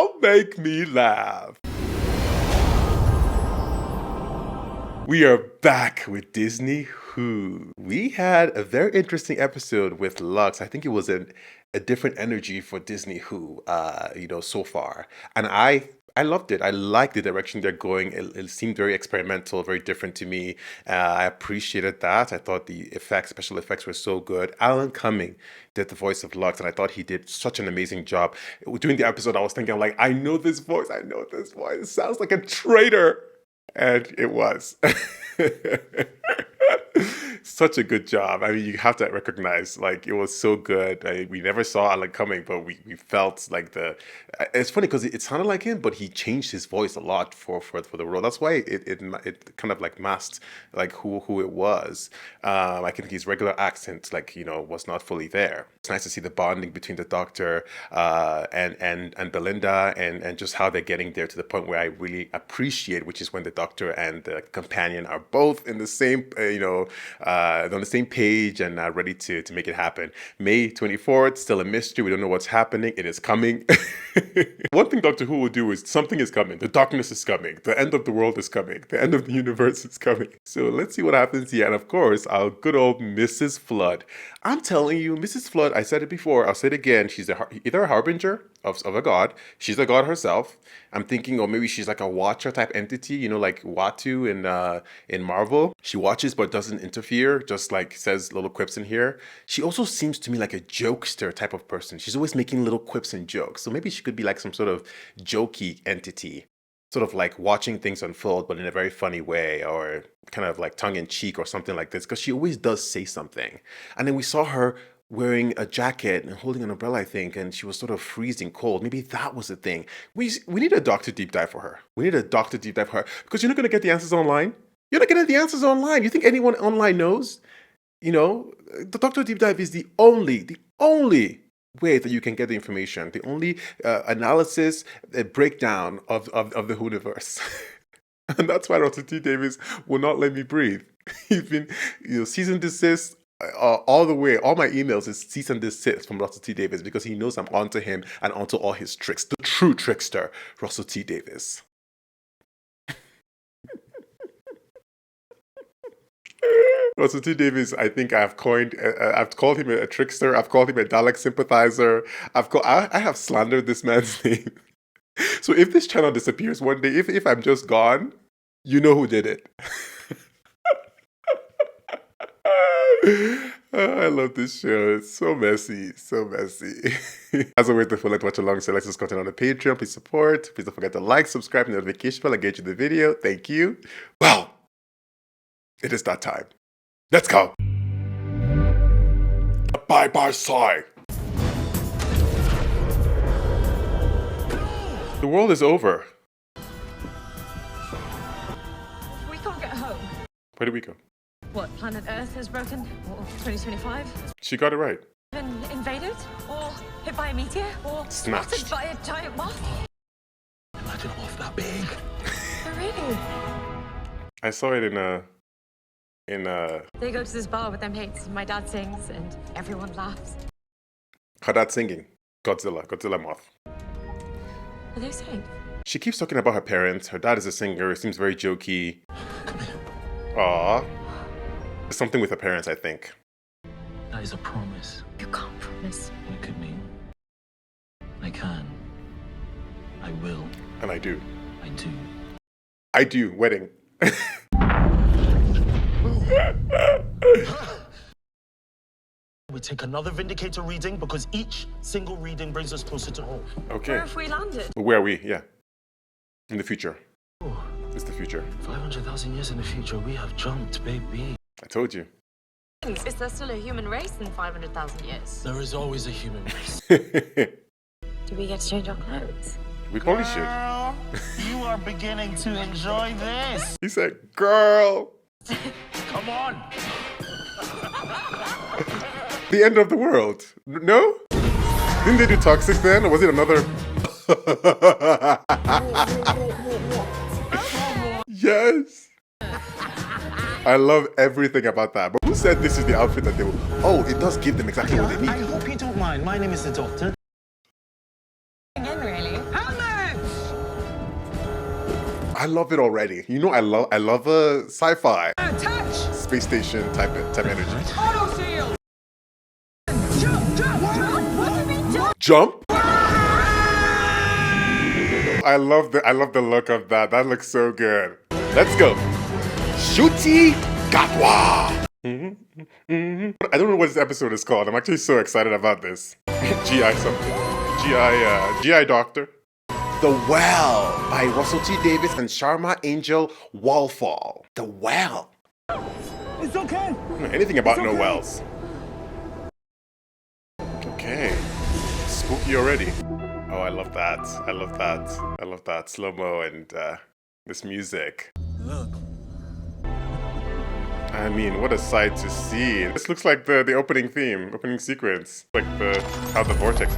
Don't make me laugh. We are back with Disney Who. We had a very interesting episode with Lux. I think it was a different energy for Disney Who, so far. And I loved it. I like the direction they're going. It seemed very experimental, very different to me. I appreciated that. I thought the special effects were so good. Alan Cumming did the voice of Lux, and I thought he did such an amazing job. During the episode, I was thinking, like, I know this voice. It sounds like a traitor. And it was. Such a good job. I mean, you have to recognize, like, it was so good. We never saw Alan coming, but we felt like it's funny because it sounded like him, but he changed his voice a lot for the role. That's why it kind of like masked like who it was. I think his regular accent, was not fully there. It's nice to see the bonding between the Doctor and Belinda and just how they're getting there to the point where I really appreciate, which is when the Doctor and the companion are both in the same, on the same page and ready to make it happen. May 24th, still a mystery. We don't know what's happening. It is coming. One thing Doctor Who will do is something is coming. The darkness is coming. The end of the world is coming. The end of the universe is coming. So let's see what happens here. And of course, our good old Mrs. Flood. I'm telling you, Mrs. Flood, I said it before, I'll say it again. She's either a harbinger of a god. She's a god herself. I'm thinking, or maybe she's like a watcher type entity, like Watu in Marvel. She watches but doesn't interfere, just like says little quips in here. She also seems to me like a jokester type of person. She's always making little quips and jokes. So maybe she could be like some sort of jokey entity, sort of like watching things unfold, but in a very funny way, or kind of like tongue in cheek or something like this, because she always does say something. And then we saw her wearing a jacket and holding an umbrella, I think, and she was sort of freezing cold. Maybe that was the thing. We need a doctor deep dive for her. We need a doctor deep dive for her, because you're not going to get the answers online. You're not getting the answers online. You think anyone online knows? The doctor deep dive is the only way that you can get the information, the only analysis, breakdown of the universe. And that's why Russell T. Davies will not let me breathe. He's been, cease and desist all the way. All my emails is cease and desist from Russell T. Davies, because he knows I'm onto him and onto all his tricks. The true trickster, Russell T. Davies. Russell T. Davies, I think I've called him a trickster. I've called him a Dalek sympathizer. I have slandered this man's name. So if this channel disappears one day, if I'm just gone, you know who did it. I love this show. It's so messy, so messy. As always, if you'd like to watch along selections content on the Patreon, please support. Please don't forget to like, subscribe, and notification bell, engage with the video. Thank you. Well, it is that time. Let's go. Bye-bye, sigh. The world is over. We can't get home. Where did we go? What, planet Earth has broken? Or 2025? She got it right. Been invaded? Or hit by a meteor? Or Snatched. spotted by a giant moth? Imagine a moth that big. Oh, really? I saw it in They go to this bar with their mates, and my dad sings, and everyone laughs. her dad singing. Godzilla moth. Are they safe? She keeps talking about her parents. Her dad is a singer. It seems very jokey. Come here. Aww. There's something with her parents, I think. That is a promise. You can't promise. It could mean I can. I will. And I do. I do. I do. Wedding. We take another Vindicator reading because each single reading brings us closer to home. Okay. Where have we landed? Where are we? Yeah. In the future. Oh, It's the future. 500,000 years in the future, we have jumped, baby. I told you. Is there still a human race in 500,000 years? There is always a human race. Do we get to change our clothes? We probably should. Girl, you are beginning to enjoy this. He said, girl. Come on. The end of the world. No? Didn't they do Toxic then? Or was it another? Yes. I love everything about that. But who said this is the outfit that they will... Oh, it does give them exactly what they I need. hope you don't mind. My name is the Doctor. Again, really? Hello! I love it already. You know, I love a sci-fi Attach! space station type energy. Auto shield! Jump! I love the look of that. That looks so good. Let's go. Ncuti Gatwa. I don't know what this episode is called. I'm actually so excited about this. GI something. GI Doctor. The Well by Russell T. Davis and Sharma Angel Wallfall. The Well. It's okay. Anything about no wells. Okay. Spooky already. Oh, I love that. I love that. I love that. Slow-mo and this music. Look. I mean, what a sight to see. This looks like the opening theme, opening sequence. Like how the vortex.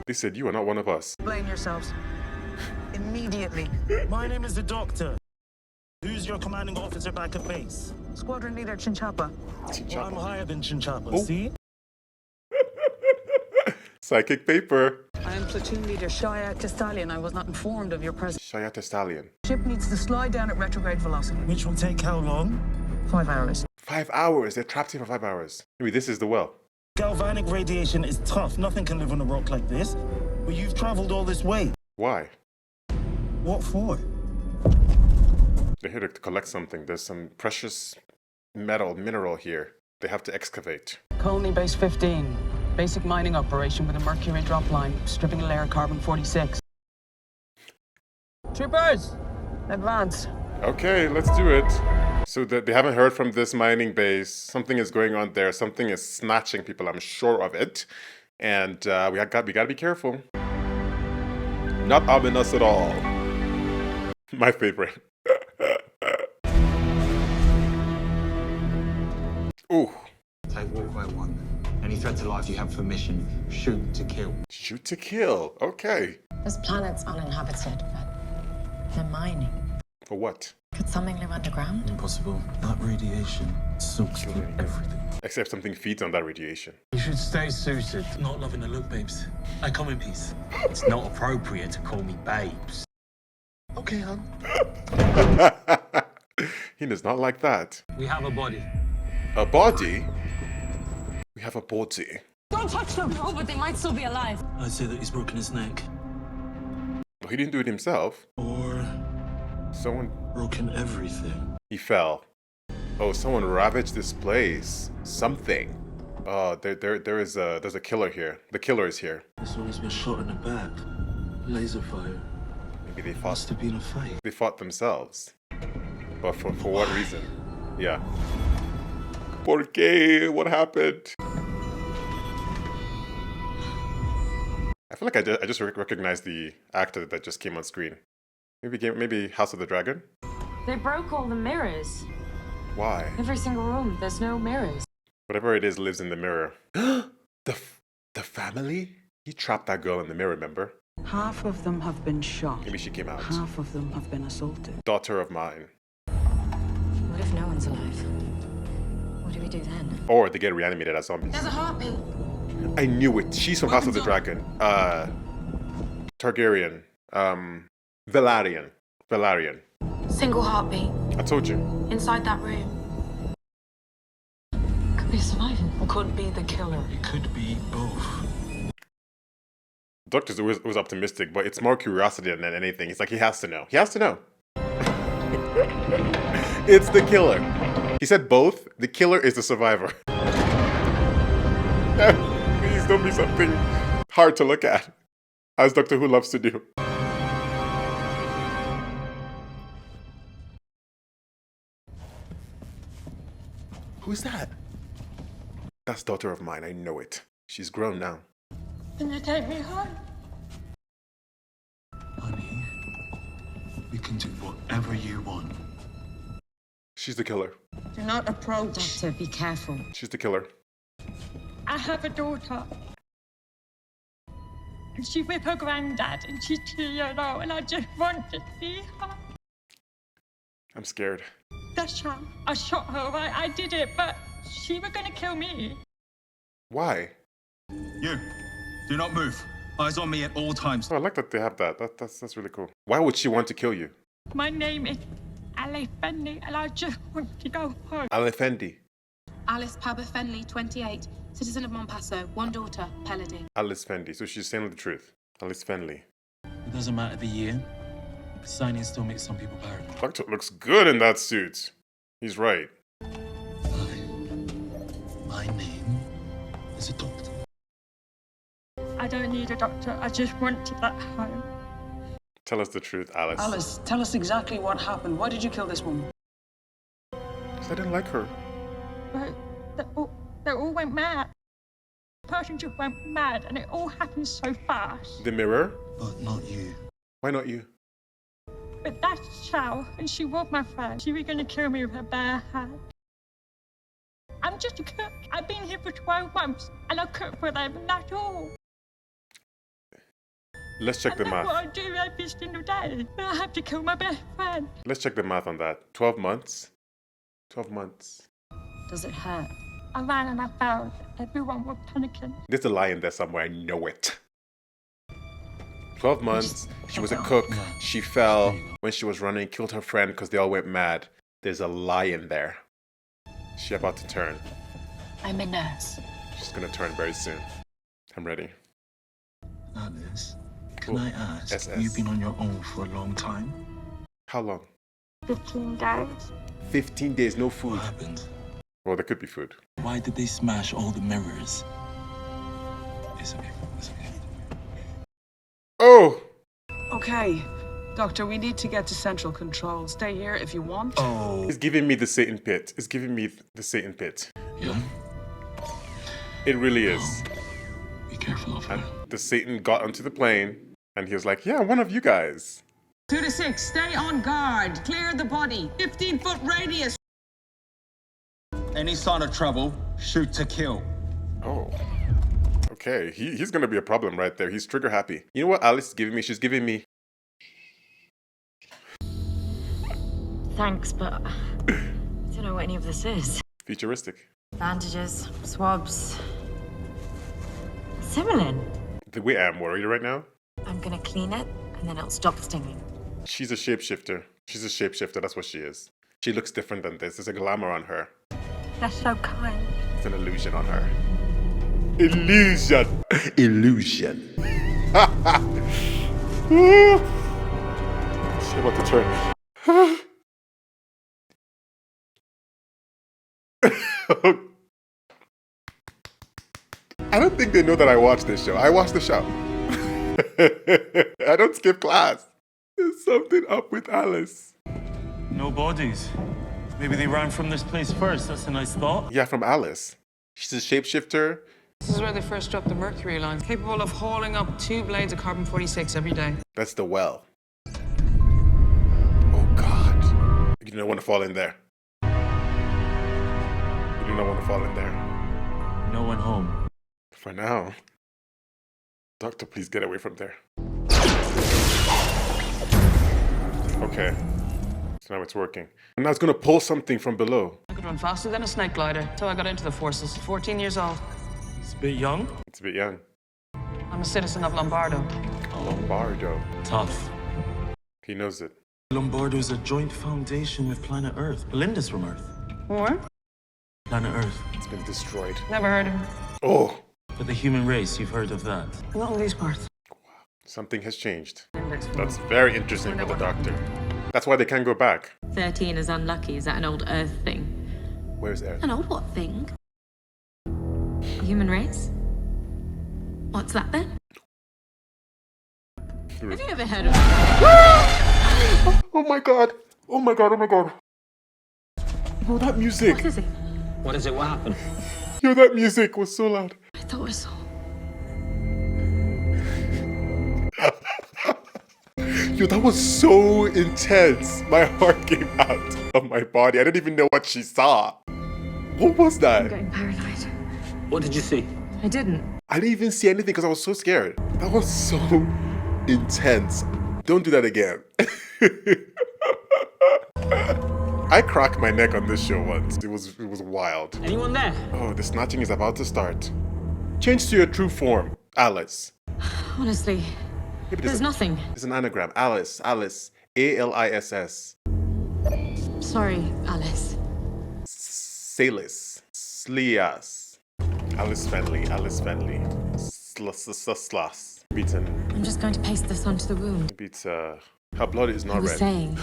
They said you are not one of us. Blame yourselves. Immediately. My name is the Doctor. Who's your commanding officer back at base? Squadron leader Chinchapa. Well, I'm higher than Chinchapa, Oh. see? Psychic paper. I am platoon leader Shaya Testalian. I was not informed of your presence. Shayata Stallion. Ship needs to slide down at retrograde velocity. Which will take how long? 5 hours. 5 hours. They're trapped here for 5 hours. Maybe this is the well. Galvanic radiation is tough. Nothing can live on a rock like this. But you've traveled all this way. Why? What for? They're here to collect something. There's some precious mineral here. They have to excavate. Colony Base 15. Basic mining operation with a mercury drop line, stripping a layer of carbon-46. Troopers! Advance. Okay, let's do it. So they haven't heard from this mining base. Something is going on there. Something is snatching people. I'm sure of it. And we gotta be careful. Not ominous at all. My favorite. Ooh. Take walkway 1. Any threat to life you have for mission, shoot to kill. Shoot to kill. Okay. This planet's uninhabited, but they're mining. For what? Could something live underground? Impossible. That radiation soaks through everything. Except something feeds on that radiation. You should stay suited. Not loving the look, babes. I come in peace. It's not appropriate to call me babes. Okay, hon. He does not like that. We have a body. A body? We have a body. Don't touch them! Oh, but they might still be alive. I'd say that he's broken his neck. Well, he didn't do it himself. Or Someone... broken everything. He fell. Oh, someone ravaged this place. Something. Oh, there's a killer here. The killer is here. This one's been shot in the back. Laser fire. Maybe they Must have been a fight. They fought themselves. But for what reason? Yeah. ¿Por qué? What happened? I feel like I just recognized the actor that just came on screen. Maybe House of the Dragon? They broke all the mirrors. Why? Every single room, there's no mirrors. Whatever it is lives in the mirror. The family? He trapped that girl in the mirror, remember? Half of them have been shot. Maybe she came out. Half of them have been assaulted. Daughter of mine. What if no one's alive? What do we do then? Or they get reanimated as zombies. There's a heartbeat. I knew it. She's from House of the Dragon. Targaryen. Valerian. Single heartbeat I told you. inside that room. Could be a survivor. Could be the killer. It could be both. Doctor's always optimistic, but it's more curiosity than anything. It's like he has to know. He has to know. It's the killer. He said both. The killer is the survivor. Please don't be something hard to look at, as Doctor Who loves to do. Who's that? That's daughter of mine. I know it. She's grown now. Can you take me home? Honey, we can do whatever you want. She's the killer. Do not approach. Doctor, be careful. She's the killer. I have a daughter. And she's with her granddad, and she's 2 years old, and I just want to see her. I'm scared. Dasha, I shot her, right? I did it, but she was gonna kill me. Why? You, do not move. Eyes on me at all times. Oh, I like that they have that. That's really cool. Why would she want to kill you? My name is Alice Bentley, and I just want to go home. Alefendi. Alice Pabba Fenley, 28, citizen of Monpasso, one daughter, Pelody. Alice Fendi. So she's saying the truth. Alice Fenley. It doesn't matter the year. Signing still makes some people paranoid. Doctor looks good in that suit. He's right. My name is a doctor. I don't need a doctor. I just want to get home. Tell us the truth, Alice. Alice, tell us exactly what happened. Why did you kill this woman? 'Cause I didn't like her. But they all went mad. The person just went mad, and it all happened so fast. The mirror? But not you. Why not you? But that's Chow, and she was my friend. She was going to kill me with her bare hand. I'm just a cook. I've been here for 12 months, and I cook for them, and that's all. Let's check the And that's what math. I do every single day. I have to kill my best friend. Let's check the math on that. 12 months? 12 months. Does it hurt? I ran and I found everyone was panicking. There's a lie in there somewhere. I know it. 12 months. She was a cook. She fell when she was running, killed her friend because they all went mad. There's a lie in there. She's about to turn. I'm a nurse. She's gonna turn very soon. I'm ready. Alice, can Cool. I ask, SS. you've been on your own for a long time? How long? 15 days. 15 days, no food. What happened? Well, there could be food. Why did they smash all the mirrors? It's okay. It's okay. Oh! Okay, Doctor, we need to get to central control. Stay here if you want. Oh. It's giving me the Satan pit. It's giving me the Satan pit. Yeah? It really is. Be careful of her. And the Satan got onto the plane and he was like, yeah, one of you guys. 2 to 6, stay on guard. Clear the body. 15-foot radius. Any sign of trouble, shoot to kill. Oh. Okay, he's gonna be a problem right there. He's trigger happy. You know what Alice is giving me? She's giving me... Thanks, but I don't know what any of this is. futuristic. Bandages, swabs. Similan. The way I'm worried right now, I'm gonna clean it, and then it'll stop stinging. she's a shapeshifter. She's a shapeshifter, that's what she is. She looks different than this. There's a glamour on her. That's so kind. It's an illusion on her. Illusion! Illusion. She's about to turn. I don't think they know that I watch this show. I watch the show. I don't skip class. There's something up with Alice. No bodies. Maybe they ran from this place first. That's a nice thought. Yeah, from Alice. She's a shapeshifter. This is where they first dropped the mercury line, capable of hauling up 2 blades of carbon-46 every day. That's the well. Oh, God. You don't want to fall in there. You do not want to fall in there. No one home. For now. Doctor, please get away from there. Okay. So now it's working. And now it's going to pull something from below. I could run faster than a snake glider, so I got into the forces. 14 years old. It's a bit young. It's a bit young. I'm a citizen of Lombardo. Lombardo. Tough. He knows it. Lombardo's a joint foundation with planet Earth. Belinda's from Earth. What? Planet Earth. It's been destroyed. Never heard of him. Oh! But the human race, you've heard of that. Not in these parts. Something has changed. Index. That's very interesting for the doctor. That's why they can't go back. 13 is unlucky. Is that an old Earth thing? Where's Earth? An old what thing? Human race? What's that then? Have you ever heard of it? Oh my God! Oh my God, oh my God. Yo, that music! What is it? What is it? What happened? Yo, that music was so loud. I thought I saw. Yo, that was so intense. My heart came out of my body. I didn't even know what she saw. What was I'm that? getting paranoid. What did you see? I didn't. I didn't even see anything because I was so scared. That was so intense. Don't do that again. I cracked my neck on this show once. It was wild. Anyone there? Oh, the snatching is about to start. Change to your true form, Alice. Honestly, Yeah, but there's nothing. It's an anagram. Alice. Aliss. Sorry, Alice. Salis. Slias. Alice Fenley. Slas. Beaten. I'm just going to paste this onto the wound. Beats, her blood is I not was red. saying,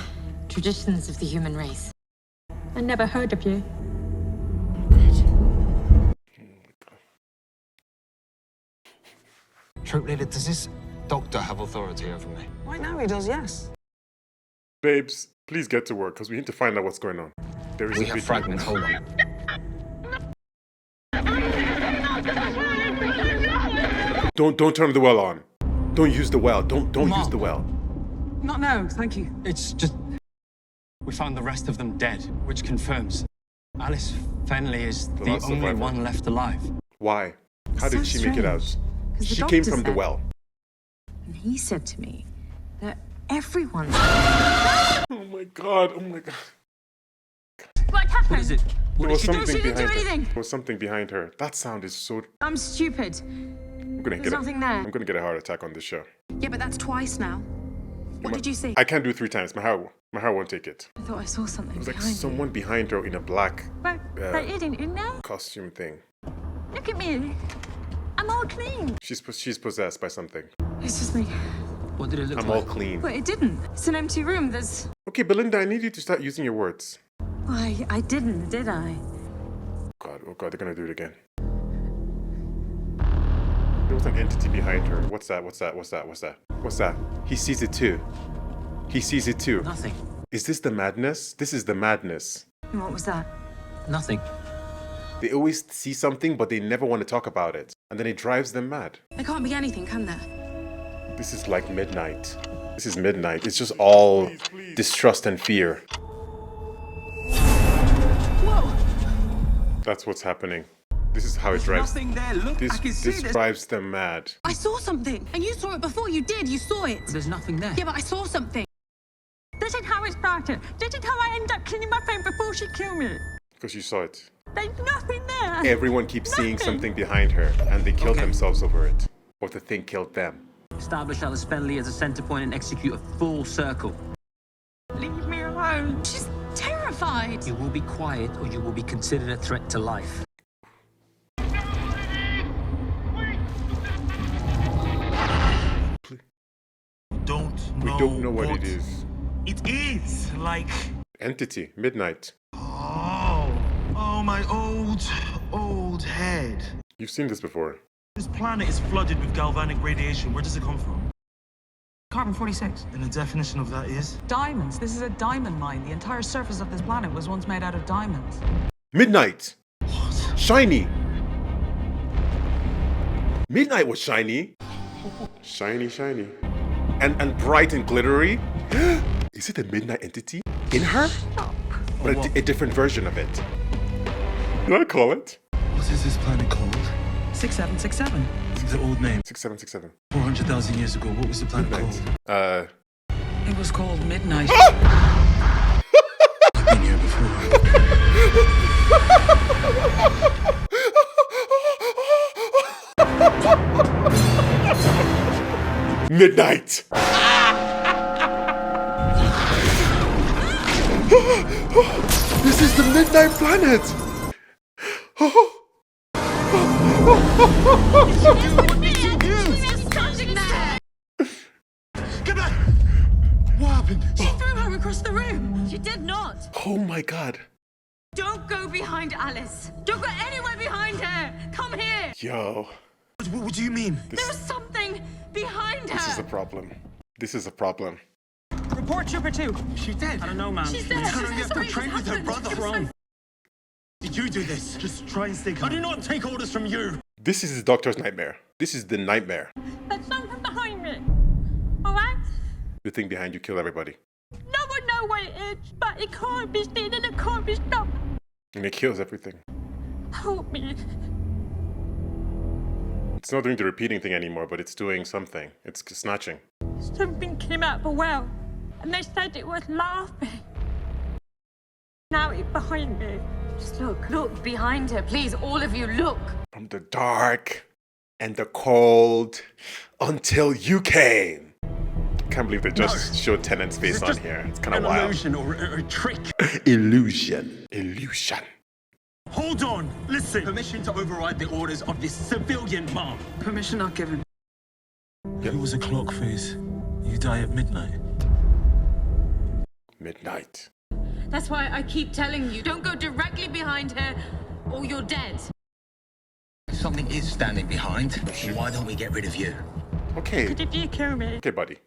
traditions of the human race. I never heard of you. Troop leader, does this doctor have authority over me? Right now he does, yes. Babes, please get to work, because we need to find out what's going on. There is We a have big fragments, hold on. Don't turn the well on. Don't use the well. Don't use Mom. the well. Not now, thank you. It's just... We found the rest of them dead, which confirms Alice Fenley is the last only survivor. one left alive. Why? How did So she make it out? strange, 'cause the She came doctor from the said- well. And he said to me that everyone. Oh my god. What happened? What is it? There was something she didn't do behind her. anything. There was something behind her. That sound is so... I'm stupid. I'm gonna There's nothing there. I'm gonna get a heart attack on this show. Yeah, but that's twice now. What did you see? I can't do it 3 times. My heart won't take it. I thought I saw something It was like behind someone behind her in a black But they isn't in there. costume thing. Look at me. I'm all clean. She's possessed by something. you. It's just me. What did it look I'm all like? clean. But it didn't. It's an empty room. There's. Okay, Belinda, I need you to start using your words. Why, I didn't, did I? Oh god, they're gonna do it again. There was an entity behind her. What's that? He sees it too. Nothing. Is this the madness? This is the madness. And what was that? Nothing. They always see something, but they never want to talk about it. And then it drives them mad. There can't be anything, can there? This is like midnight. This is midnight. It's just all distrust and fear. Whoa! That's what's happening. This is how it drives. Nothing there, look, I can see This this. drives them mad. I saw something, and you saw it before. You did. You saw it. There's nothing there. Yeah, but I saw something. This is how it started. This is how I ended up killing my friend before she killed me. Because you saw it. There's nothing there. Everyone keeps seeing Nothing. something behind her, and they killed Okay. themselves over it. Or the thing killed them. Establish Alice Fenley as a center point and execute a full circle. Leave me alone. She's terrified. You will be quiet or you will be considered a threat to life. We don't know what it is. It is like. Entity, midnight. Oh, my old head. You've seen this before. This planet is flooded with galvanic radiation. Where does it come from? Carbon 46. And the definition of that is? Diamonds. This is a diamond mine. The entire surface of this planet was once made out of diamonds. Midnight! What? Shiny! Midnight was shiny. Shiny. And bright and glittery. Is it a midnight entity in her? But a different version of it. Did I call it? What is this planet called? 6767. The old name. 6767. 400,000 years ago, what was the planet called? It was called Midnight. I've been here before. Midnight! This is the midnight planet! Get back! What happened? She threw her across the room. She did not. Oh my god. Don't go behind Alice. Don't go anywhere behind her. Come here. Yo, What do you mean? There's something behind her. this is a problem. This is a problem. Report Trooper 2. She's dead. I don't know, man. She's there. Tell her you have to Sorry, train with her happened. brother. It was so- Did you do this? Just try and stay calm. I do not take orders from you. This is the doctor's nightmare. This is the nightmare. There's something behind me. All right? The thing behind you killed everybody. No one knows what it is, but it can't be seen and it can't be stopped. And it kills everything. Help me. It's not doing the repeating thing anymore, but it's doing something. It's snatching. Something came out the well, and they said it was laughing. Now it's behind me. Just look behind her, please. All of you, look. From the dark. And the cold until you came. Can't believe they just showed Tennant's face on here. It's kind of wild. Illusion or a trick. Illusion. Illusion. Hold on, listen. Permission to override the orders of this civilian mom. Permission not given. It was a clock face. You die at midnight. Midnight. That's why I keep telling you, don't go directly behind her or you're dead. Something is standing behind. Why don't we get rid of you? Okay. Because if you kill me, Okay, buddy.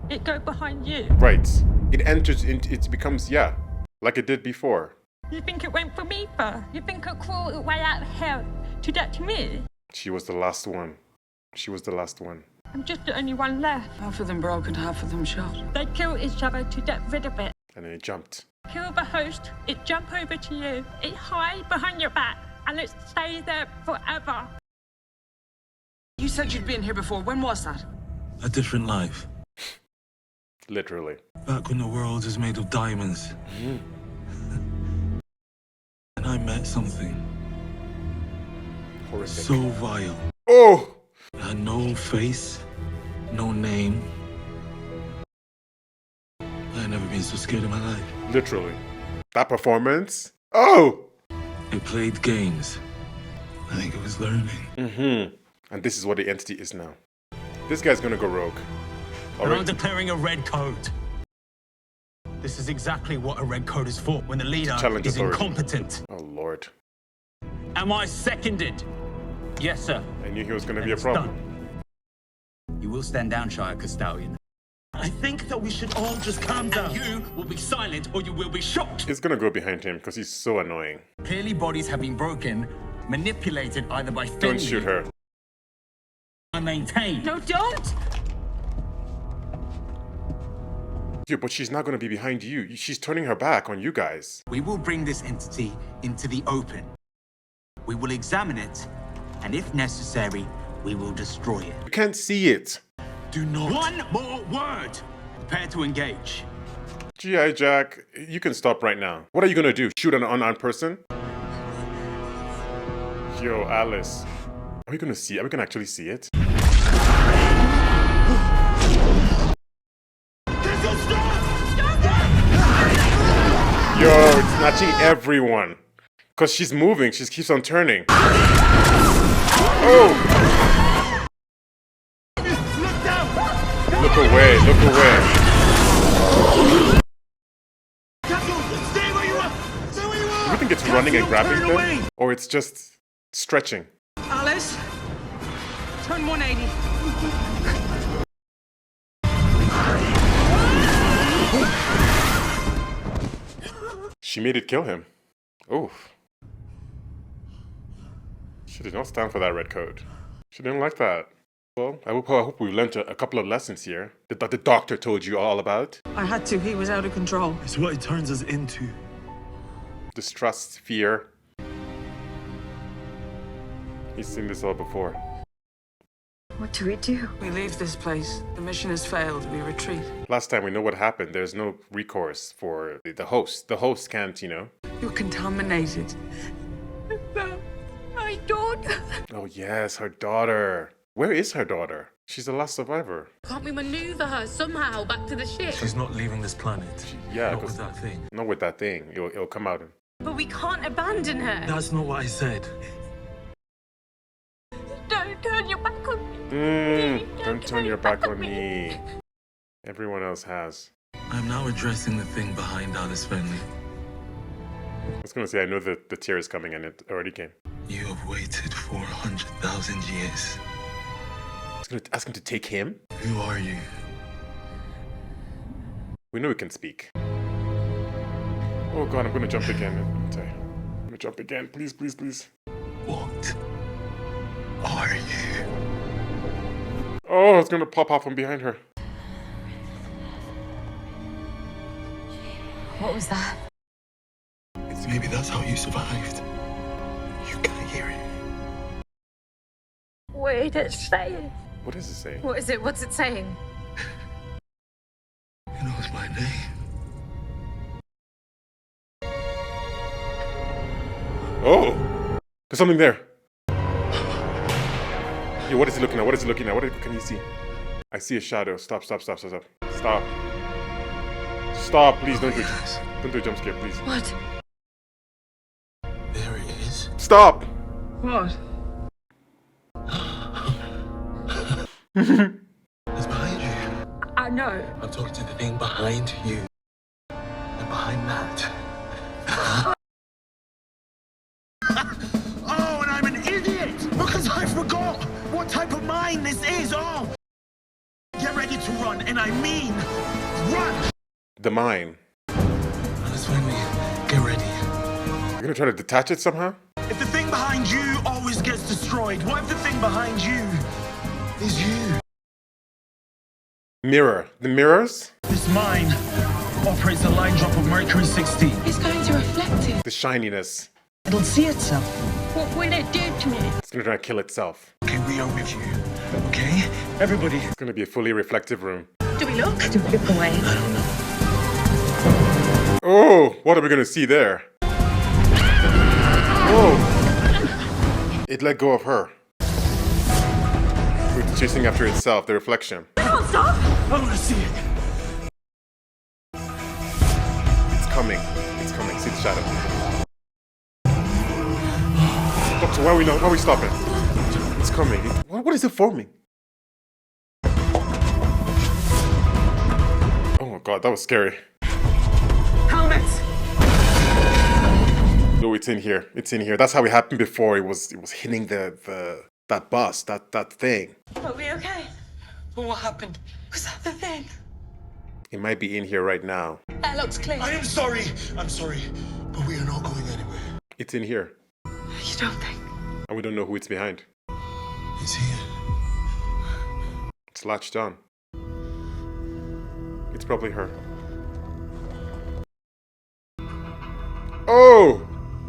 it go behind you. Right. It enters into, it becomes, yeah, like it did before. You think it went for me, for? You think it crawled away out of hell to get to me? She was the last one. She was the last one. I'm just the only one left. Half of them broken, half of them shot. They kill each other to get rid of it. And then it jumped. Kill the host, it jump over to you, it hide behind your back, and it stays there forever. You said you'd been here before. When was that? A different life. Literally. Back when the world was made of diamonds. And I met something Horrific. so vile. Oh! It had no face, no name. I had never been so scared in my life. Literally. That performance? Oh! It played games. I think it was learning. Mm-hmm. And this is what the entity is now. This guy's gonna go rogue. We're Alright. declaring a red code. This is exactly what a red code is for, when the leader Challenge is authority. incompetent. Oh, Lord. Am I seconded? Yes, sir. I knew he was gonna be a It's problem. done. You will stand down, Shire Custodian. I think that we should all just calm down. You will be silent or you will be shot. It's gonna go behind him because he's so annoying. Clearly bodies have been broken, manipulated either by Don't Finley shoot her. or maintained. No, don't! Dude, but she's not gonna be behind you. She's turning her back on you guys. We will bring this entity into the open. We will examine it, and if necessary, we will destroy it. You can't see it. Do not. One more word! Prepare to engage. G.I. Jack, you can stop right now. What are you gonna do? Shoot an unarmed person? Yo, Alice. Are we gonna see it? Are we gonna actually see it? Yo, it's snatching everyone. Because she's moving, she keeps on turning. Oh! Look away, look away. Do you think it's running and grabbing them? Or it's just stretching? Alice, turn 180. She made it kill him. Oof. She did not stand for that red code. She didn't like that. Well, I hope we learned a couple of lessons here that the doctor told you all about. I had to. He was out of control. It's what it turns us into. Distrust, fear. He's seen this all before. What do we do? We leave this place. The mission has failed. We retreat. Last time we know what happened. There's no recourse for the host. The host can't, you know. You're contaminated. My daughter. Oh yes, her daughter. Where is her daughter? She's the last survivor. Can't we maneuver her somehow back to the ship? She's not leaving this planet. Yeah, Not 'cause- with that thing. Not with that thing. It'll come out. But we can't abandon her. That's not what I said. Don't turn your back on me. Don't turn your back on me. Everyone else has. I'm now addressing the thing behind Alice Finley. I was gonna say, I know that the tear is coming and it already came. You have waited 400,000 years. I was gonna ask him to take him. Who are you? We know he can speak. Oh god, I'm gonna jump again. I'm gonna jump again. Please, please, please. What are you? Oh, it's gonna pop off from behind her. What was that? Maybe that's how you survived. You can't hear it. What did it say? What does it say? What is it? What's it saying? It knows my name. Oh! There's something there. Yo, what is he looking at? What is he looking at? What can you see? I see a shadow. Stop. Stop, please, don't do it. Don't do a jump scare, please. What? There it is. Stop! What? It's behind you. I know. I'm talking to the thing behind you. And behind that. Oh, and I'm an idiot! Because I forgot what type of mine this is! Oh! Get ready to run, and I mean run! The mine. Let's finally get ready. You're gonna try to detach it somehow? If the thing behind you always gets destroyed, what if the thing behind you is you? Mirror. The mirrors? This mine operates a line drop of Mercury 16. It's going to reflect it. The shininess. It'll see itself. What will it do to me? It's gonna try to kill itself. Okay, we are with you. Okay? Everybody. It's gonna be a fully reflective room. Do we look? Do we look away? I don't know. Oh, what are we gonna see there? Oh! It let go of her. It's chasing after itself, the reflection. Don't stop! I want to see it. It's coming. It's coming. See the shadow. Doctor, why are we stopping? It's coming. What is it forming? Oh my god, that was scary. Helmets! No, it's in here. It's in here. That's how it happened before. It was hitting that bus, that thing. Are we okay? But what happened? Was that the thing? It might be in here right now. That looks clear. I am sorry. I'm sorry. But we are not going anywhere. It's in here. You don't think? And we don't know who it's behind. It's here. It's latched on. It's probably her. Oh!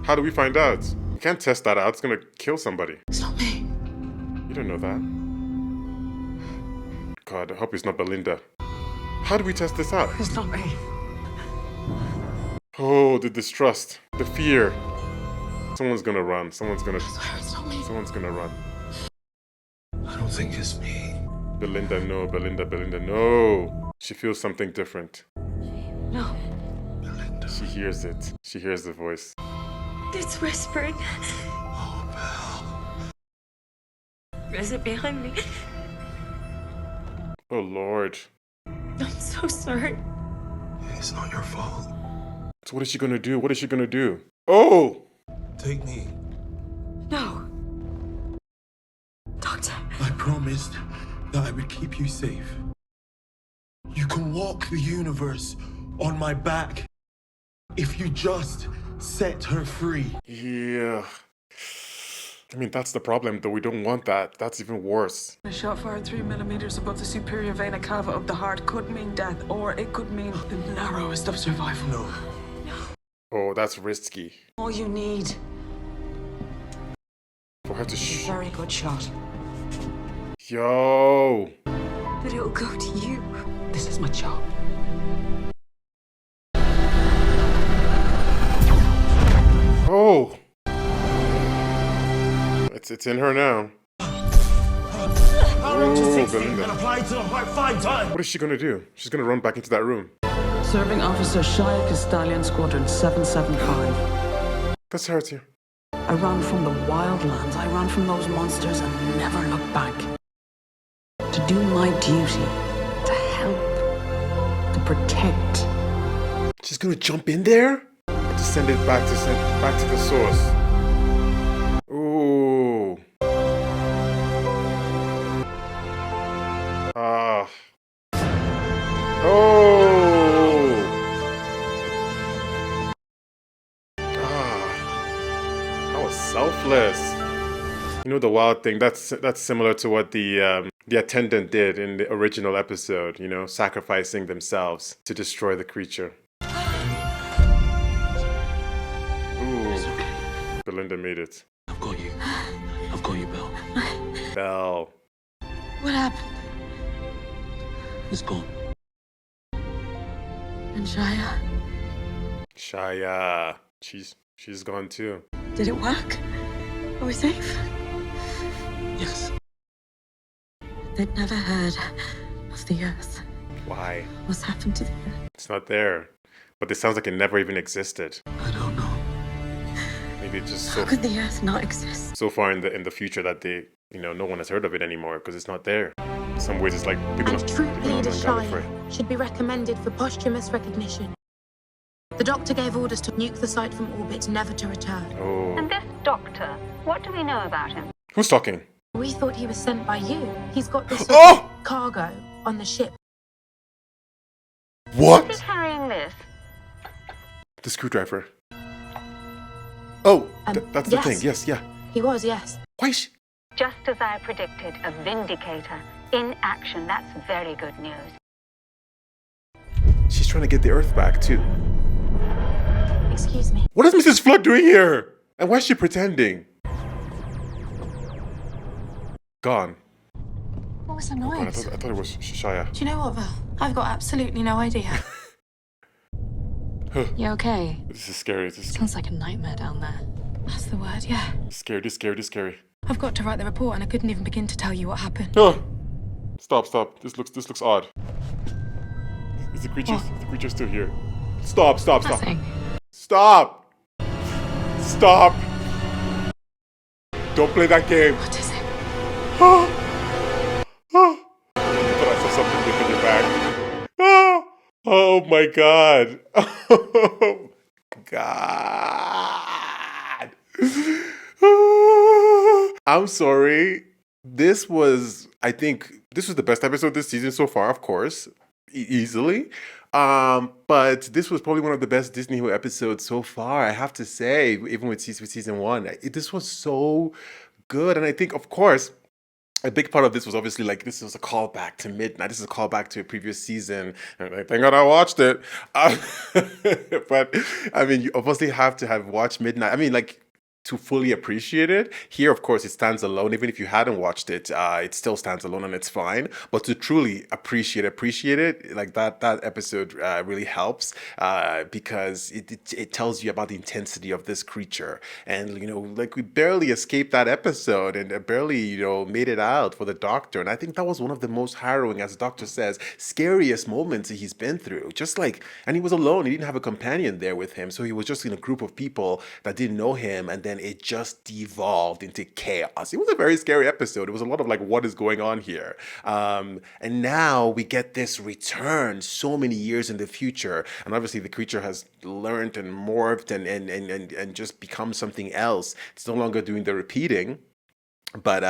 How do we find out? You can't test that out. It's gonna kill somebody. It's not me. You don't know that. God, I hope it's not Belinda. How do we test this out? It's not me. Oh, the distrust, the fear. Someone's gonna run. Someone's gonna run. I don't think it's me. Belinda, no. Belinda, no. She feels something different. No. Belinda. She hears it. She hears the voice. It's whispering. Oh, Belle. Is it behind me? Oh, Lord. I'm so sorry. It's not your fault. So what is she gonna do? What is she gonna do? Oh! Take me. No. Doctor. I promised that I would keep you safe. You can walk the universe on my back if you just set her free. Yeah. I mean, that's the problem, though. We don't want that. That's even worse. A shot fired 3 millimeters above the superior vena cava of the heart could mean death, or it could mean the narrowest of survival. No. Oh, that's risky. All you need For her to is a very good shot. Yo! But it'll go to you. This is my job. Oh! It's in her now. Power up to Oh, 60 Belinda. and apply to about 5 times. What is she gonna do? She's gonna run back into that room. Serving Officer Shia Castalian Squadron 775. That's her too. I ran from the wildlands. I ran from those monsters and never looked back. To do my duty. To help. To protect. She's gonna jump in there? To send it back to the source. Ooh. Ah. Oh. Ah. That was selfless. You know the wild thing. That's similar to what the attendant did in the original episode. You know, sacrificing themselves to destroy the creature. Ooh. Belinda made it. I've got you. I've got you, Belle. Belle. What happened? It's gone. And Shia? Shia. She's gone too. Did it work? Are we safe? Yes. They'd never heard of the Earth. Why? What's happened to the Earth? It's not there. But it sounds like it never even existed. I don't know. Maybe it's just How could the Earth not exist? so far in the future that they, no one has heard of it anymore because it's not there. In some ways, it's like people And troop don't leader account for Shire it. should be recommended for posthumous recognition. The doctor gave orders to nuke the site from orbit, never to return. Oh, And this doctor, what do we know about him? who's talking? We thought he was sent by you. He's got this Oh! cargo on the ship. Is he What? carrying this? The screwdriver. Oh, that's the yes. thing. Yes, yeah. He was, yes. Why is she? Just as I predicted, a vindicator. In action, that's very good news. She's trying to get the Earth back too. Excuse me. What is Mrs. Flood doing here? And why is she pretending? Gone. What was the Oh, God, I noise? thought it was Shaya. Do you know what, Val? I've got absolutely no idea. You okay? This is scary. This is Sounds like a nightmare down there. That's the word, yeah. scary. This is scary. This is scary. I've got to write the report and I couldn't even begin to tell you what happened. Oh, stop. This looks odd. Is the creature still here? Stop. Nothing. Stop. Don't play that game. What is it? I thought I saw something dip in your back. Oh my god. Oh god. I'm sorry. I think this was the best episode this season so far, of course. Easily. But this was probably one of the best Disney Who episodes so far, I have to say, even with season one. This was so good. And I think, of course, a big part of this was obviously like this was a callback to Midnight. This is a callback to a previous season. And thank God I watched it. But I mean, you obviously have to have watched Midnight. I mean, like, to fully appreciate it. Here, of course, it stands alone. Even if you hadn't watched it, it still stands alone and it's fine. But to truly appreciate it, like that episode really helps because it tells you about the intensity of this creature. And, like we barely escaped that episode and barely, made it out for the doctor. And I think that was one of the most harrowing, as the doctor says, scariest moments he's been through. And he was alone. He didn't have a companion there with him. So he was just in a group of people that didn't know him. And then it just devolved into chaos. It was a very scary episode. It was a lot of like, what is going on here? And now we get this return so many years in the future. And obviously the creature has learned and morphed and just become something else. It's no longer doing the repeating. But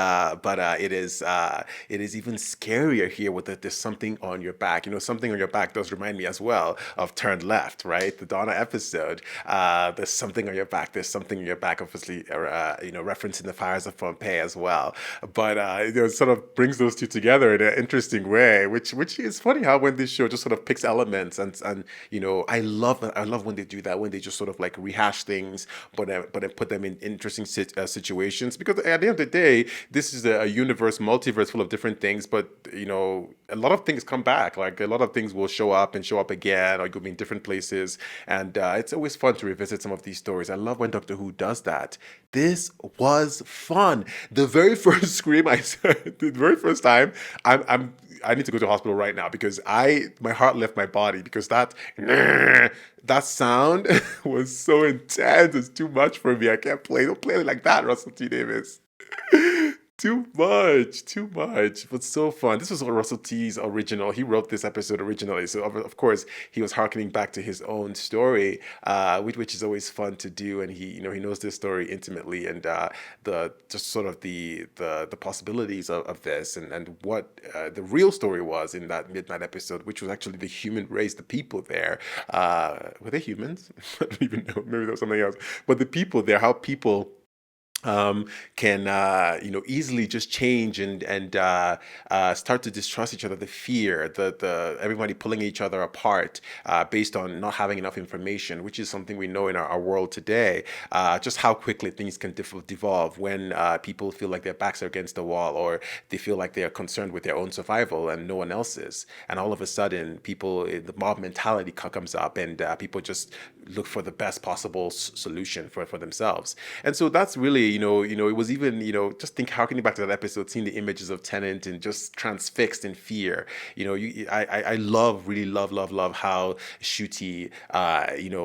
it is even scarier here with that there's something on your back. Something on your back does remind me as well of Turned Left, right? The Donna episode. There's something on your back. There's something on your back, obviously, referencing the fires of Pompeii as well. But it sort of brings those two together in an interesting way, which is funny how when this show just sort of picks elements and I love when they do that, when they just sort of like rehash things, but then put them in interesting situations, because at the end of the day, this is a universe, multiverse full of different things, but a lot of things come back. Like a lot of things will show up again, or you'll be in different places, and it's always fun to revisit some of these stories. I love when Doctor Who does that. This was fun. The very first scream I said, the very first time, I need to go to the hospital right now because my heart left my body because that sound was so intense. It's too much for me. I can't play. Don't play it like that, Russell T Davis. Too much, but so fun. This was Russell T's original. He wrote this episode originally, so of course he was harkening back to his own story, which is always fun to do. And he knows this story intimately, and the possibilities of this, and what the real story was in that Midnight episode, which was actually the human race, the people there. Were they humans? I don't even know. Maybe that was something else. But the people there, how people can easily just change and start to distrust each other. The fear, the everybody pulling each other apart based on not having enough information, which is something we know in our world today. Just how quickly things can devolve when people feel like their backs are against the wall, or they feel like they are concerned with their own survival and no one else's. And all of a sudden, the mob mentality comes up, and people just look for the best possible solution for themselves. And so that's really it was even, just harkening back to that episode, seeing the images of Tennant and just transfixed in fear. I really love how Ncuti,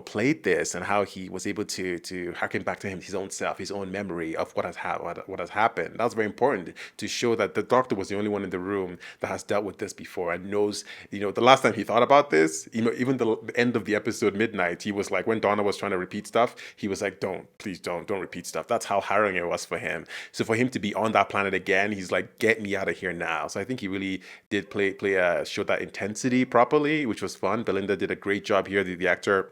played this, and how he was able to harken back to his own self, his own memory of what has happened. That was very important to show that the Doctor was the only one in the room that has dealt with this before and knows. The last time he thought about this, even the end of the episode Midnight, he was like, when Donna was trying to repeat stuff, he was like, please don't repeat stuff. That's how harrowing it was for him. So for him to be on that planet again, he's like, get me out of here now. So I think he really did show that intensity properly, which was fun. Belinda did a great job here, the actor.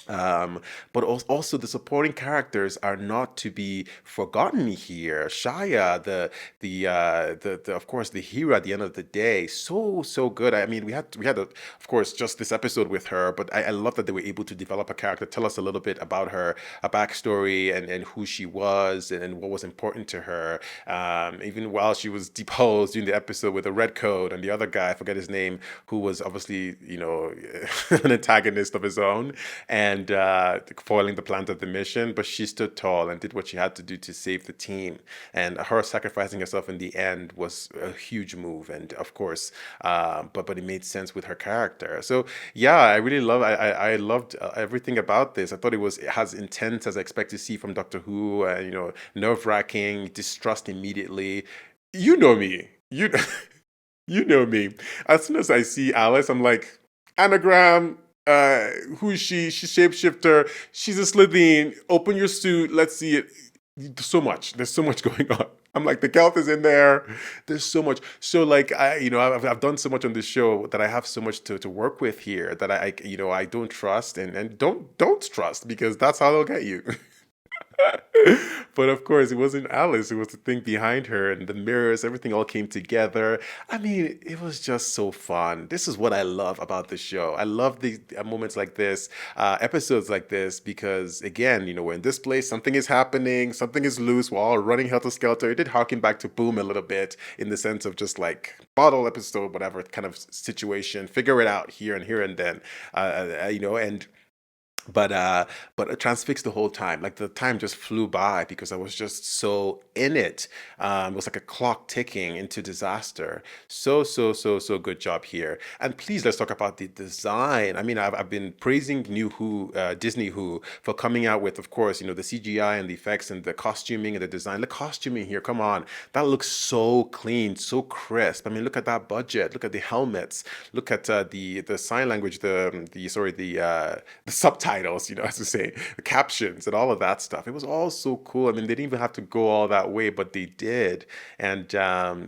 But also the supporting characters are not to be forgotten here. Shaya, the of course the hero at the end of the day, so good. I mean, we had of course just this episode with her, but I love that they were able to develop a character, tell us a little bit about her, a backstory, and who she was, and what was important to her. Even while she was deposed during the episode with the red coat and the other guy, I forget his name, who was obviously an antagonist of his own, and foiling the plans of the mission, but she stood tall and did what she had to do to save the team. And her sacrificing herself in the end was a huge move, and of course, but it made sense with her character. So yeah, I really I loved everything about this. I thought it was as intense as I expect to see from Doctor Who. Nerve wracking, distrust immediately. You know me, you know me. As soon as I see Alice, I'm like, anagram. Who is she? She's shapeshifter. She's a Slytherin. Open your suit. Let's see it. There's so much going on. I'm like, the Gelth is in there. There's so much. So like, I've done so much on this show that I have so much to work with here that I don't trust and don't trust, because that's how they'll get you. But of course, it wasn't Alice. It was the thing behind her, and the mirrors, everything all came together. I mean, it was just so fun. This is what I love about the show. I love the moments like this, episodes like this, because again, we're in this place, something is happening, something is loose, we're all running helter-skelter. It did harken back to Boom a little bit, in the sense of just like bottle episode, whatever kind of situation, figure it out here and then, and but it transfixed the whole time. Like, the time just flew by because I was just so in it. It was like a clock ticking into disaster. So good job here. And please, let's talk about the design. I mean, I've been praising Disney Who, for coming out with, of course, the CGI and the effects and the costuming and the design. The costuming here, come on, that looks so clean, so crisp. I mean, look at that budget. Look at the helmets. Look at the sign language, the subtitles, as to say, the captions and all of that stuff. It was all so cool. I mean, they didn't even have to go all that way, but they did. And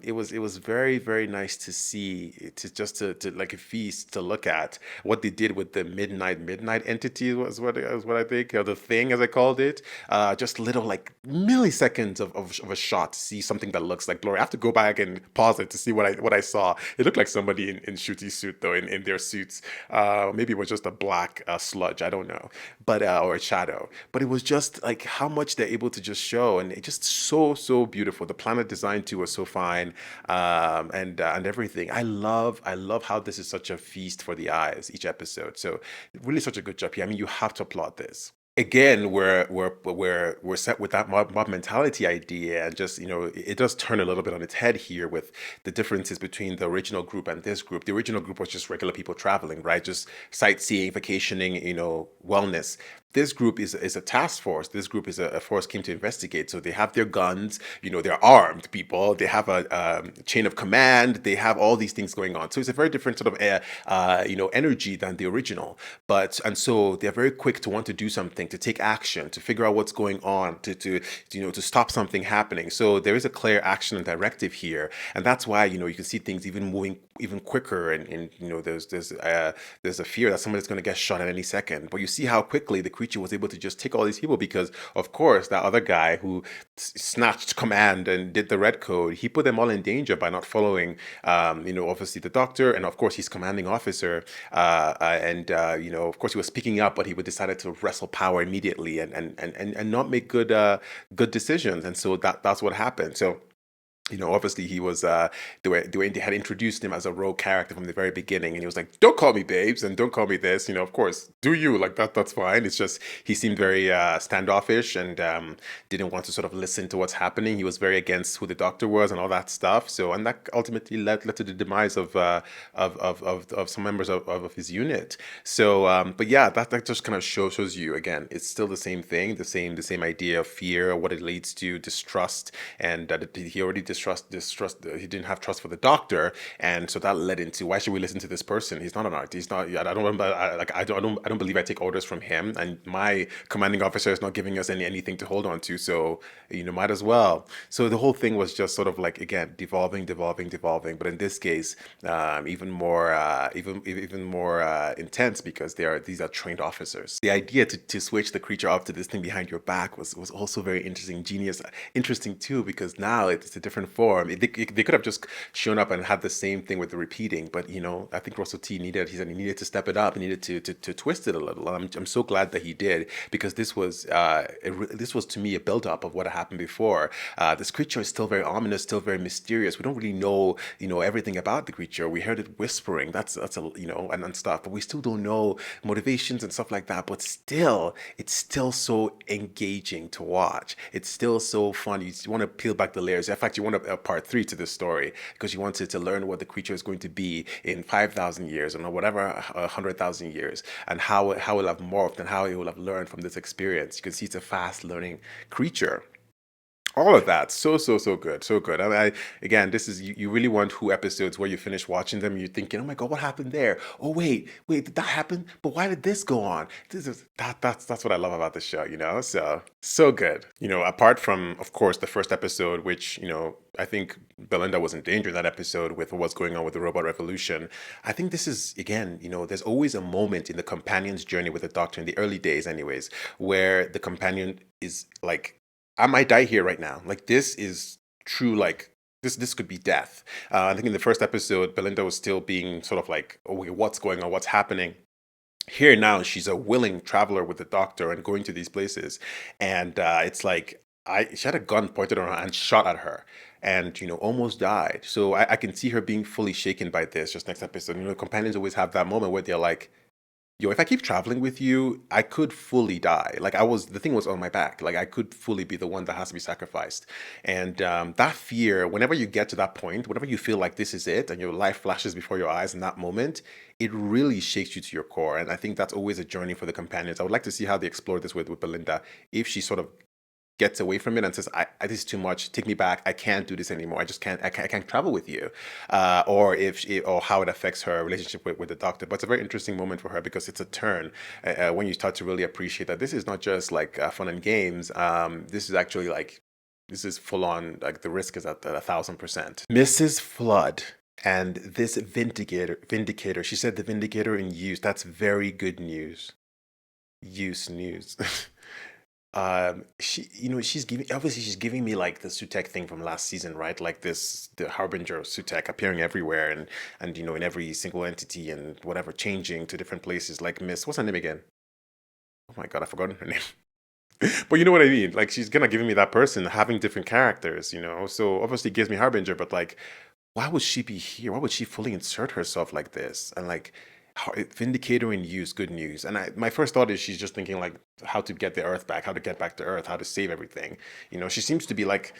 it was very, very nice to see, to like a feast to look at what they did with the midnight entity was what I think, or the thing, as I called it. Just little like milliseconds of a shot to see something that looks like Glory. I have to go back and pause it to see what I saw. It looked like somebody in Ncuti's suit, though, in their suits. Maybe it was just a black sludge, I don't know, but or a shadow. But it was just like how much they're able to just show, and it just so beautiful. The planet design too was so fine, and everything. I love how this is such a feast for the eyes, each episode. So really such a good job here. I mean, you have to applaud this. Again, we're set with that mob mentality idea, and just it does turn a little bit on its head here with the differences between the original group and this group. The original group was just regular people traveling, right? Just sightseeing, vacationing, wellness. This group is a task force. This group is a force came to investigate. So they have their guns, they're armed people. They have a chain of command. They have all these things going on. So it's a very different sort of energy than the original. And so they're very quick to want to do something, to take action, to figure out what's going on, to stop something happening. So there is a clear action and directive here, and that's why you can see things even moving even quicker, and there's a fear that somebody's going to get shot at any second. But you see how quickly the creature was able to just take all these people, because of course that other guy who snatched command and did the red code, he put them all in danger by not following obviously the doctor, and of course his commanding officer, of course he was speaking up, but he would decided to wrestle power immediately and not make good decisions, and so that's what happened. So Obviously he was the way they had introduced him as a rogue character from the very beginning, and he was like, "Don't call me babes and don't call me this." Of course, do you like that? That's fine. It's just he seemed very standoffish and didn't want to sort of listen to what's happening. He was very against who the Doctor was and all that stuff. So, and that ultimately led to the demise of some members of his unit. So, but yeah, that just kind of shows you again, it's still the same thing, the same idea of fear, what it leads to, distrust, and he already distrust. He didn't have trust for the Doctor, and so that led into, why should we listen to this person? He's not an artist. He's not. I don't remember. I don't believe I take orders from him, and my commanding officer is not giving us anything to hold on to. So might as well. So the whole thing was just sort of like, again, devolving. But in this case, even more intense, because these are trained officers. The idea to switch the creature up to this thing behind your back was also very interesting, genius, interesting too, because now it's a different form. They could have just shown up and had the same thing with the repeating, but I think Russell T he said he needed to step it up, he needed to twist it a little. I'm so glad that he did, because this was to me a build-up of what happened before. This creature is still very ominous, still very mysterious. We don't really know everything about the creature. We heard it whispering, that's and stuff, but we still don't know motivations and stuff like that. But still, it's still so engaging to watch. It's still so fun. You want to peel back the layers. In fact, you want a part 3 to this story, because you wanted to learn what the creature is going to be in 5,000 years, or whatever, 100,000 years, and how it will have morphed and how it will have learned from this experience. You can see it's a fast learning creature. All of that, so good, so good. Again, this is, you really want Who episodes where you finish watching them, you're thinking, oh my god, what happened there? Oh wait, did that happen? But why did this go on? That's what I love about the show, so good. Apart from, of course, the first episode, which I think Belinda was in danger in that episode with what's going on with the robot revolution. I think this is, again, there's always a moment in the companion's journey with the Doctor, in the early days anyways, where the companion is like, I might die here right now. Like, this is true, like, this could be death. I think in the first episode, Belinda was still being sort of like, oh, what's going on? What's happening? Here now, she's a willing traveler with the Doctor and going to these places. And it's like, she had a gun pointed on her and shot at her, and almost died. So I can see her being fully shaken by this. Just next episode, companions always have that moment where they're like, yo, if I keep traveling with you, I could fully die. Like, the thing was on my back. Like, I could fully be the one that has to be sacrificed. And that fear, whenever you get to that point, whenever you feel like this is it and your life flashes before your eyes in that moment, it really shakes you to your core. And I think that's always a journey for the companions. I would like to see how they explore this with Belinda, if she sort of gets away from it and says, this is too much, take me back, I can't do this anymore, I can't travel with you, or how it affects her relationship with the Doctor. But it's a very interesting moment for her, because it's a turn when you start to really appreciate that this is not just like fun and games. This is actually like, this is full on, like the risk is at 1,000%. Mrs. Flood and this Vindicator, she said the Vindicator in use. That's very good news. Use news. She's giving me like the Sutek thing from last season, right? Like the Harbinger of Sutek appearing everywhere, and in every single entity, and whatever, changing to different places. Like what's her name again? Oh my god, I've forgotten her name. But you know what I mean? Like, she's gonna giving me that person having different characters, So obviously it gives me Harbinger, but like, why would she be here? Why would she fully insert herself like this? And like, Vindicator in use, good news. And my first thought is she's just thinking like how to get the Earth back, how to get back to Earth, how to save everything. She seems to be like,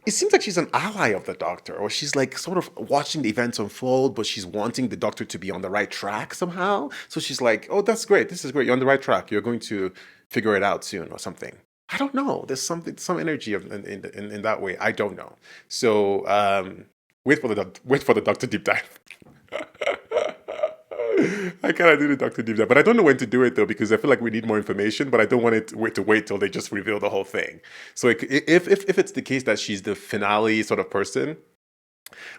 it seems like she's an ally of the Doctor, or she's like sort of watching the events unfold, but she's wanting the Doctor to be on the right track somehow. So she's like, oh, that's great. This is great. You're on the right track. You're going to figure it out soon or something. I don't know. There's some energy in that way. I don't know. So wait for the Doctor deep dive. I cannot do the Doctor deep dive, but I don't know when to do it though, because I feel like we need more information, but I don't want it to wait till they just reveal the whole thing. So if it's the case that she's the finale sort of person,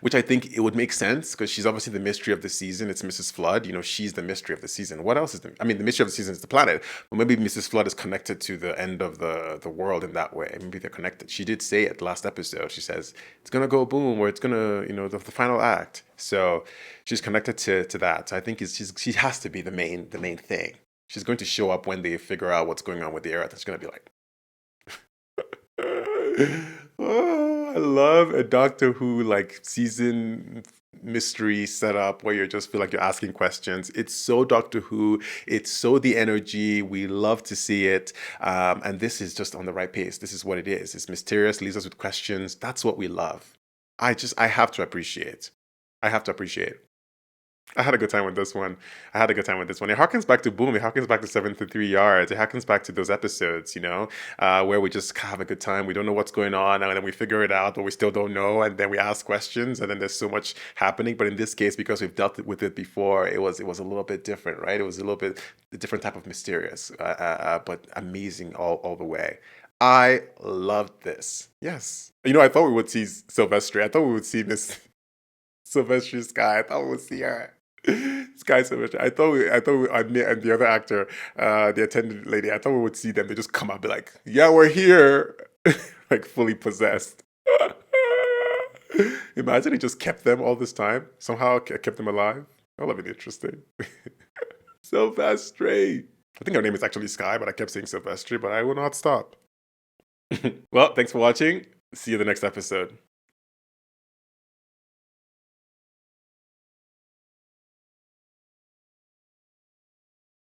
which I think it would make sense, because she's obviously the mystery of the season. It's Mrs. Flood. She's the mystery of the season. What else is the mystery of the season is the planet. But maybe Mrs. Flood is connected to the end of the world in that way. Maybe they're connected. She did say it last episode. She says it's gonna go boom, or it's gonna, the final act. So she's connected to that. So I think she has to be the main thing. She's going to show up when they figure out what's going on with the Earth. It's gonna be like, I love a Doctor Who like season mystery setup where you just feel like you're asking questions. It's so Doctor Who. It's so the energy. We love to see it. And this is just on the right pace. This is what it is. It's mysterious, leaves us with questions. That's what we love. I have to appreciate. I have to appreciate. I had a good time with this one. I had a good time with this one. It harkens back to Boom. It harkens back to 73 Yards. It harkens back to those episodes, where we just have a good time. We don't know what's going on, and then we figure it out, but we still don't know, and then we ask questions, and then there's so much happening. But in this case, because we've dealt with it before, it was a little bit different, right? It was a little bit a different type of mysterious, but amazing all the way. I loved this. Yes. I thought we would see Sylvester. I thought we would see Miss Sylvester Sky. I thought we would see her. Sky Sylvester. I thought and the other actor, the attendant lady, I thought we would see them. They just come out and be like, yeah, we're here. Like fully possessed. Imagine he just kept them all this time. Somehow kept them alive. That would have been interesting. Sylvester. I think her name is actually Sky, but I kept saying Sylvester, but I will not stop. Well, thanks for watching. See you in the next episode.